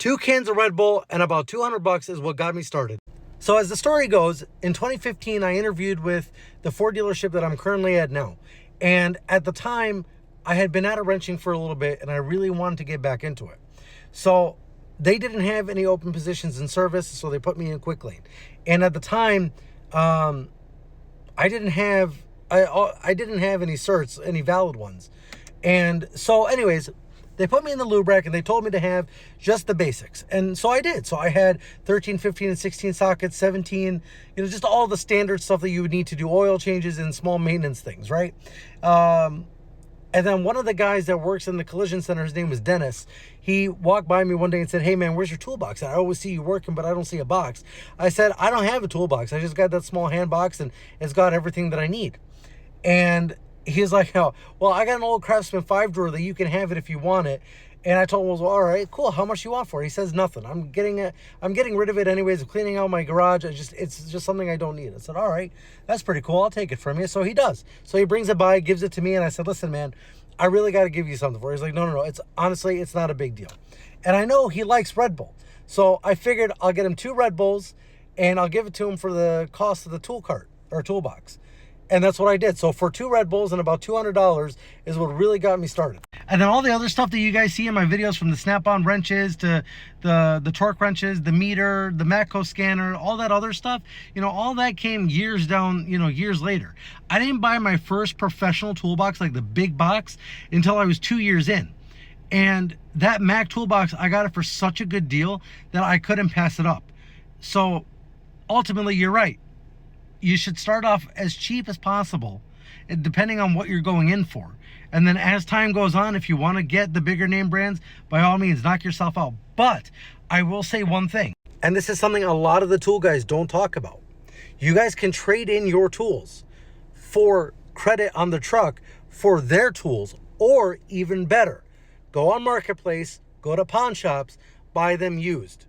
2 cans of Red Bull and about $200 is what got me started. So as the story goes, in 2015, I interviewed with the Ford dealership that I'm currently at now. And at the time, I had been out of wrenching for a little bit and I really wanted to get back into it. So they didn't have any open positions in service, so they put me in quick lane. And at the time, I didn't have any certs, any valid ones. And so anyways, they put me in the lube rack and they told me to have just the basics. And so I did. So I had 13, 15, and 16 sockets, 17, just all the standard stuff that you would need to do oil changes and small maintenance things, right? And then one of the guys that works in the collision center, his name was Dennis, he walked by me one day and said, "Hey man, where's your toolbox? I always see you working, but I don't see a box." I said, "I don't have a toolbox. I just got that small hand box and it's got everything that I need." And he's like, "Oh, well, I got an old Craftsman 5 drawer that you can have it if you want it." And I told him, "Well, all right, cool. How much you want for it?" He says, "Nothing. I'm getting rid of it anyways. I'm cleaning out my garage. It's just something I don't need." I said, "All right, that's pretty cool. I'll take it from you." So he does. So he brings it by, gives it to me, and I said, "Listen, man, I really got to give you something for it." He's like, no. It's honestly, it's not a big deal. And I know he likes Red Bull. So I figured I'll get him 2 Red Bulls and I'll give it to him for the cost of the tool cart or toolbox. And that's what I did. So for 2 Red Bulls and about $200 is what really got me started. And then all the other stuff that you guys see in my videos, from the snap-on wrenches to the torque wrenches, the meter, the Matco scanner, all that other stuff, all that came years later. I didn't buy my first professional toolbox, like the big box, until I was 2 years in. And that Mac toolbox, I got it for such a good deal that I couldn't pass it up. So ultimately, you're right. You should start off as cheap as possible, depending on what you're going in for. And then as time goes on, if you want to get the bigger name brands, by all means, knock yourself out. But I will say one thing, and this is something a lot of the tool guys don't talk about. You guys can trade in your tools for credit on the truck for their tools, or even better, go on Marketplace, go to pawn shops, buy them used.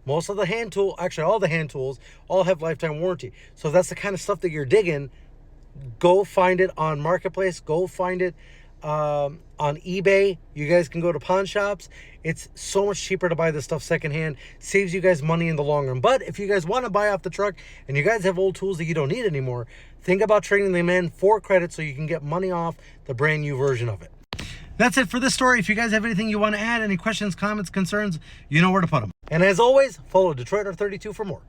Most of the hand tool, actually all the hand tools, all have lifetime warranty. So if that's the kind of stuff that you're digging, go find it on Marketplace, go find it on eBay. You guys can go to pawn shops. It's so much cheaper to buy this stuff secondhand. Saves you guys money in the long run. But if you guys want to buy off the truck and you guys have old tools that you don't need anymore, think about trading them in for credit so you can get money off the brand new version of it. That's it for this story. If you guys have anything you want to add, any questions, comments, concerns, you know where to put them. And as always, follow Detroit R32 for more.